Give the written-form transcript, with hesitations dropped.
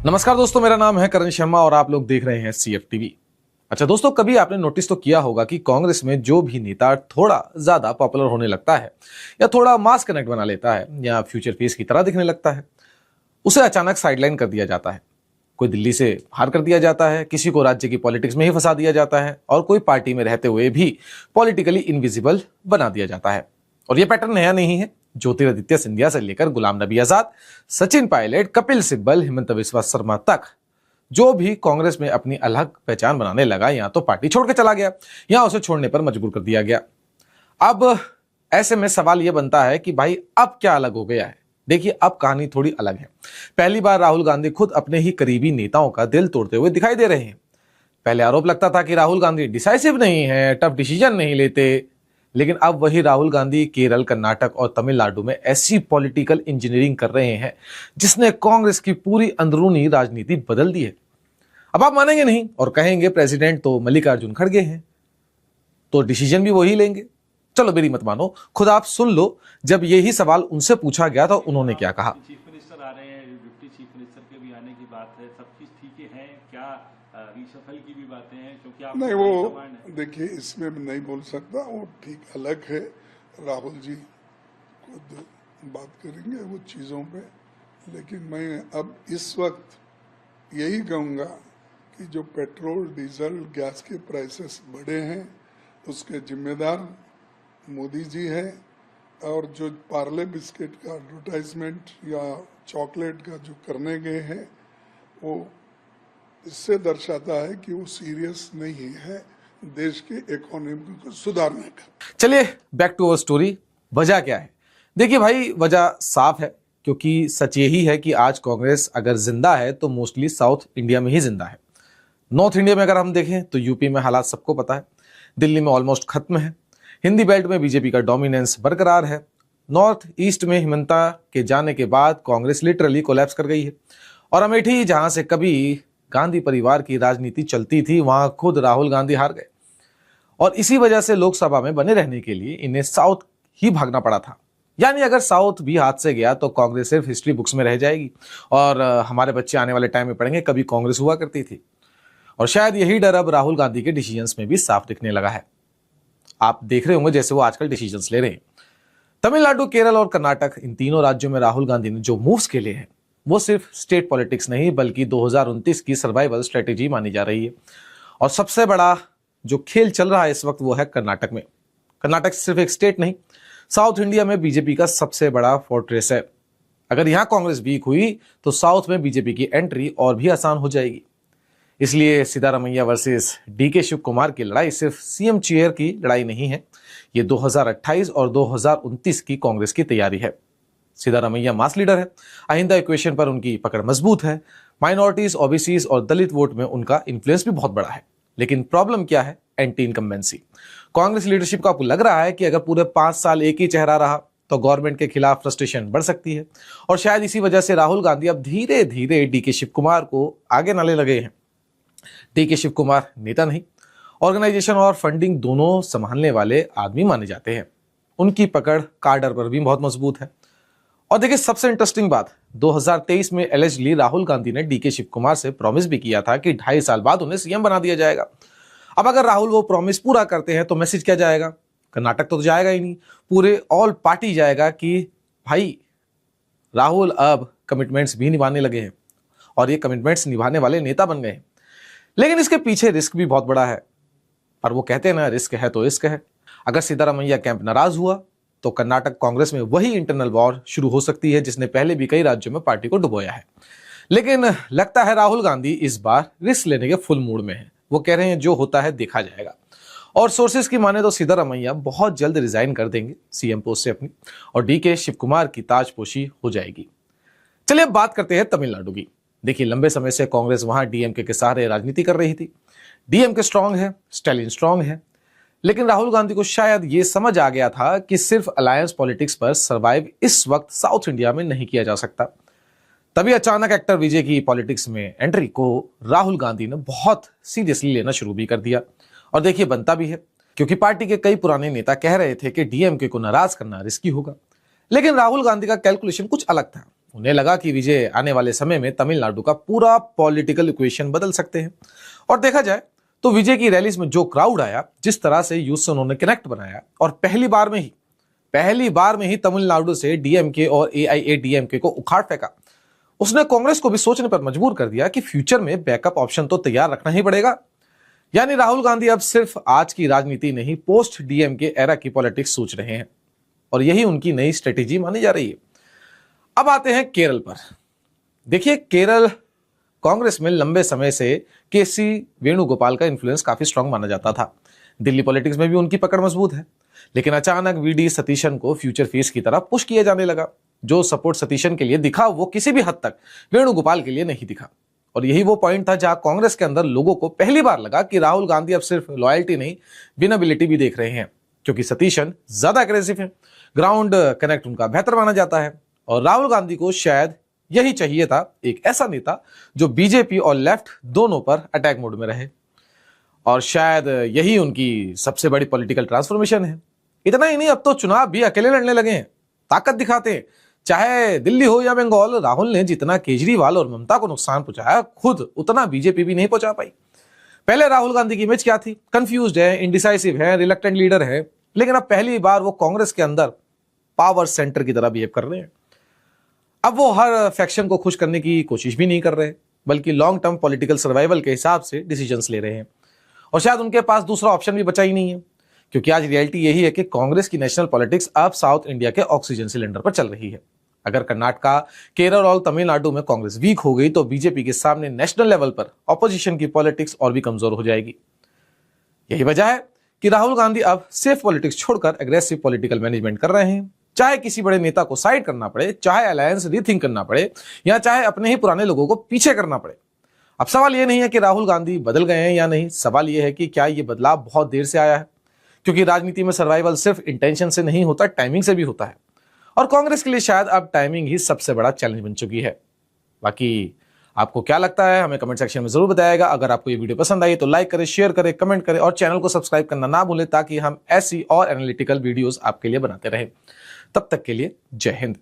नमस्कार दोस्तों, मेरा नाम है करण शर्मा और आप लोग देख रहे हैं CF टीवी। अच्छा दोस्तों, कभी आपने नोटिस तो किया होगा कि कांग्रेस में जो भी नेता थोड़ा ज्यादा पॉपुलर होने लगता है या थोड़ा मास कनेक्ट बना लेता है या फ्यूचर फेस की तरह दिखने लगता है, उसे अचानक साइडलाइन कर दिया जाता है। कोई दिल्ली से बाहर कर दिया जाता है, किसी को राज्य की पॉलिटिक्स में ही फंसा दिया जाता है और कोई पार्टी में रहते हुए भी पॉलिटिकली इनविजिबल बना दिया जाता है। और यह पैटर्न नया नहीं है। ज्योतिरादित्य सिंधिया से लेकर गुलाम नबी आजाद, सचिन पायलट, कपिल सिब्बल, हिमंता बिस्वा शर्मा तक जो भी कांग्रेस में अपनी अलग पहचान बनाने लगा, या तो पार्टी छोड़ के चला गया या उसे छोड़ने पर मजबूर कर दिया गया। अब ऐसे में सवाल यह बनता है कि भाई अब क्या अलग हो गया है। देखिए, अब कहानी थोड़ी अलग है। पहली बार राहुल गांधी खुद अपने ही करीबी नेताओं का दिल तोड़ते हुए दिखाई दे रहे हैं। पहले आरोप लगता था कि राहुल गांधी डिसाइसिव नहीं है, टफ डिसीजन नहीं लेते, लेकिन अब वही राहुल गांधी केरल, कर्नाटक और तमिलनाडु में ऐसी पॉलिटिकल इंजीनियरिंग कर रहे हैं जिसने कांग्रेस की पूरी अंदरूनी राजनीति बदल दी है। अब आप मानेंगे नहीं और कहेंगे प्रेसिडेंट तो मल्लिकार्जुन खड़गे हैं, तो डिसीजन भी वही लेंगे। चलो मेरी मत मानो, खुद आप सुन लो। जब यही सवाल उनसे पूछा गया तो उन्होंने क्या कहा। चीफ मिनिस्टर आ रहे हैं, डिप्टी चीफ मिनिस्टर के भी आने की बात है, सब चीज ठीक है क्या? रिशफल की भी बातें हैं क्योंकि आप नहीं, वो देखिए इसमें मैं नहीं बोल सकता, वो ठीक अलग है। राहुल जी खुद बात करेंगे वो चीज़ों पे, लेकिन मैं अब इस वक्त यही कहूँगा कि जो पेट्रोल, डीजल, गैस के प्राइसेस बढ़े हैं उसके जिम्मेदार मोदी जी है। और जो पार्ले बिस्किट का एडवर्टाइजमेंट या चॉकलेट का जो करने गए हैं, वो इससे दर्शाता है कि वो सीरियस नहीं है देश के इकोनॉमी को सुधारने का। चलिए बैक टू अवर स्टोरी। वजह क्या है? देखिए भाई, वजह साफ है, क्योंकि सच यही है कि आज कांग्रेस अगर जिंदा है तो मोस्टली साउथ इंडिया में ही जिंदा है। नॉर्थ इंडिया में अगर हम देखें तो यूपी में हालात सबको पता है, दिल्ली में ऑलमोस्ट खत्म है, हिंदी बेल्ट में बीजेपी का डोमिनेंस बरकरार है, नॉर्थ ईस्ट में हिमंता के जाने के बाद कांग्रेस लिटरली कोलैप्स कर गई है, और अमेठी जहां से कभी गांधी परिवार की राजनीति चलती थी वहां खुद राहुल गांधी हार गए। और इसी वजह से लोकसभा में बने रहने के लिए इन्हें साउथ ही भागना पड़ा था। यानी अगर साउथ भी हाथ से गया तो कांग्रेस सिर्फ हिस्ट्री बुक्स में रह जाएगी और हमारे बच्चे आने वाले टाइम में पढ़ेंगे कभी कांग्रेस हुआ करती थी। और शायद यही डर अब राहुल गांधी के डिसीजंस में भी साफ दिखने लगा है। आप देख रहे होंगे जैसे वो आजकल डिसीजंस ले रहे हैं। तमिलनाडु, केरल और कर्नाटक, इन तीनों राज्यों में राहुल गांधी ने जो मूव्स के लिए हैं वो सिर्फ स्टेट पॉलिटिक्स नहीं बल्कि 2029 की सर्वाइवल स्ट्रेटेजी मानी जा रही है। और सबसे बड़ा जो खेल चल रहा है इस वक्त वो है कर्नाटक में। कर्नाटक सिर्फ एक स्टेट नहीं, साउथ इंडिया में बीजेपी का सबसे बड़ा फोर्ट्रेस है। अगर यहां कांग्रेस वीक हुई तो साउथ में बीजेपी की एंट्री और भी आसान हो जाएगी। इसलिए सिद्धारमैया वर्सेस डीके शिव कुमार की लड़ाई सिर्फ सीएम चेयर की लड़ाई नहीं है, ये 2028 और 2029 की कांग्रेस की तैयारी है। सिद्धारमैया मास लीडर है, अहिंसा इक्वेशन पर उनकी पकड़ मजबूत है, माइनॉरिटीज, ओबीसीज और दलित वोट में उनका इन्फ्लुएंस भी बहुत बड़ा है। लेकिन प्रॉब्लम क्या है? Anti incumbency. कांग्रेस लीडरशिप को आपको लग रहा है कि अगर पूरे 5 साल एक ही चेहरा रहा तो गवर्नमेंट के खिलाफ फ्रस्ट्रेशन बढ़ सकती है, और शायद इसी वजह से राहुल गांधी अब धीरे धीरे डीके शिव कुमार को आगे नाले लगे हैं। डीके शिव कुमार नेता नहीं, ऑर्गेनाइजेशन और फंडिंग दोनों संभालने वाले आदमी माने जाते हैं। उनकी पकड़ कार्डर पर भी बहुत मजबूत है। और देखिए सबसे इंटरेस्टिंग बात, 2023 में एलिजिडली राहुल गांधी ने डीके शिव कुमार से प्रॉमिस भी किया था कि 2.5 साल बाद उन्हें सीएम बना दिया जाएगा। अब अगर राहुल वो प्रॉमिस पूरा करते हैं तो मैसेज क्या जाएगा? कर्नाटक तो जाएगा ही नहीं, पूरे ऑल पार्टी जाएगा कि भाई राहुल अब कमिटमेंट्स भी निभाने लगे हैं और ये कमिटमेंट्स निभाने वाले नेता बन गए हैं। लेकिन इसके पीछे रिस्क भी बहुत बड़ा है। पर वो कहते हैं ना, रिस्क है तो रिस्क है। अगर सिद्धारमैया कैंप नाराज हुआ तो कर्नाटक कांग्रेस में वही इंटरनल वॉर शुरू हो सकती है जिसने पहले भी कई राज्यों में पार्टी को डुबोया है। लेकिन लगता है राहुल गांधी इस बार रिस्क लेने के फुल मूड में है। वो कह रहे हैं जो होता है देखा जाएगा। और सोर्सेज की माने तो सिद्धारमैया बहुत जल्द रिजाइन कर देंगे सीएम पोस्ट से अपनी, और डीके शिव कुमार की ताजपोशी हो जाएगी। चलिए अब बात करते हैं तमिलनाडु की। देखिए लंबे समय से कांग्रेस वहां डीएमके के सहारे राजनीति कर रही थी। डीएमके स्ट्रांग है, स्टैलिन स्ट्रांग है, लेकिन राहुल गांधी को शायद ये समझ आ गया था कि सिर्फ अलायंस पॉलिटिक्स पर सर्वाइव इस वक्त साउथ इंडिया में नहीं किया जा सकता। तभी अचानक एक्टर विजय की पॉलिटिक्स में एंट्री को राहुल गांधी ने बहुत सीरियसली लेना शुरू भी कर दिया। और देखिए बनता भी है, क्योंकि पार्टी के कई पुराने नेता कह रहे थे कि डीएमके को नाराज करना रिस्की होगा। लेकिन राहुल गांधी का कैलकुलेशन कुछ अलग था। उन्हें लगा कि विजय आने वाले समय में तमिलनाडु का पूरा पॉलिटिकल इक्वेशन बदल सकते हैं। और देखा जाए तो विजय की रैलीज में जो क्राउड आया, जिस तरह से यूथ से उन्होंने कनेक्ट बनाया और पहली बार में ही तमिलनाडु से डीएमके और एआईएडीएमके को उखाड़ फेंका, उसने कांग्रेस को भी सोचने पर मजबूर कर दिया कि फ्यूचर में बैकअप ऑप्शन तो तैयार रखना ही पड़ेगा। यानी राहुल गांधी अब सिर्फ आज की राजनीति नहीं, पोस्ट डीएमके एरा की पॉलिटिक्स सोच रहे हैं और यही उनकी नई स्ट्रेटेजी मानी जा रही है। अब आते हैं केरल पर। देखिए, केरल कांग्रेस में लंबे समय से केसी वेणुगोपाल का इन्फ्लुएंस काफी स्ट्रांग माना जाता था। दिल्ली पॉलिटिक्स में भी उनकी पकड़ मजबूत है, लेकिन अचानक वीडी सतीशन को फ्यूचर फेस की तरफ पुश किया जाने लगा। जो सपोर्ट सतीशन के लिए दिखा वो किसी भी हद तक वेणुगोपाल के लिए नहीं दिखा। और यही वो पॉइंट था जहां कांग्रेस के अंदर लोगों को पहली बार लगा कि राहुल गांधी अब सिर्फ लॉयल्टी नहीं, विनेबिलिटी भी देख रहे हैं, क्योंकि सतीशन ज्यादा अग्रेसिव है, ग्राउंड कनेक्ट उनका बेहतर माना जाता है। और राहुल गांधी को शायद यही चाहिए था, एक ऐसा नेता जो बीजेपी और लेफ्ट दोनों पर अटैक मोड में रहे। और शायद यही उनकी सबसे बड़ी पॉलिटिकल ट्रांसफॉर्मेशन है। इतना ही नहीं, अब तो चुनाव भी अकेले लड़ने लगे हैं, ताकत दिखाते हैं। चाहे दिल्ली हो या बंगाल, राहुल ने जितना केजरीवाल और ममता को नुकसान पहुंचाया, खुद उतना बीजेपी भी नहीं पहुंचा पाई। पहले राहुल गांधी की इमेज क्या थी? कंफ्यूज्ड है, इंडिसाइसिव है, रिलक्टेंट लीडर है। लेकिन अब पहली बार वो कांग्रेस के अंदर पावर सेंटर की तरह बिहेव कर रहे हैं। अब वो हर फैक्शन को खुश करने की कोशिश भी नहीं कर रहे, बल्कि लॉन्ग टर्म पॉलिटिकल सर्वाइवल के हिसाब से डिसीजंस ले रहे हैं। और शायद उनके पास दूसरा ऑप्शन भी बचा ही नहीं है, क्योंकि आज रियलिटी यही है कि कांग्रेस की नेशनल पॉलिटिक्स अब साउथ इंडिया के ऑक्सीजन सिलेंडर पर चल रही है। अगर कर्नाटका, केरल और तमिलनाडु में कांग्रेस वीक हो गई तो बीजेपी के सामने नेशनल लेवल पर ऑपोजिशन की पॉलिटिक्स और भी कमजोर हो जाएगी। यही वजह है कि राहुल गांधी अब सेफ पॉलिटिक्स छोड़कर एग्रेसिव पॉलिटिकल मैनेजमेंट कर रहे हैं। चाहे किसी बड़े नेता को साइड करना पड़े, चाहे अलायंस रीथिंक करना पड़े, या चाहे अपने ही पुराने लोगों को पीछे करना पड़े। अब सवाल यह नहीं है कि राहुल गांधी बदल गए हैं या नहीं, सवाल यह है कि क्या यह बदलाव बहुत देर से आया है, क्योंकि राजनीति में सर्वाइवल सिर्फ इंटेंशन से नहीं होता, टाइमिंग से भी होता है। और कांग्रेस के लिए शायद अब टाइमिंग ही सबसे बड़ा चैलेंज बन चुकी है। बाकी आपको क्या लगता है, हमें कमेंट सेक्शन में जरूर बताइएगा। अगर आपको ये वीडियो पसंद आई तो लाइक करें, शेयर करें, कमेंट करें और चैनल को सब्सक्राइब करना ना भूलें, ताकि हम ऐसी और एनालिटिकल वीडियोस आपके लिए बनाते रहें। तब तक के लिए जय हिंद।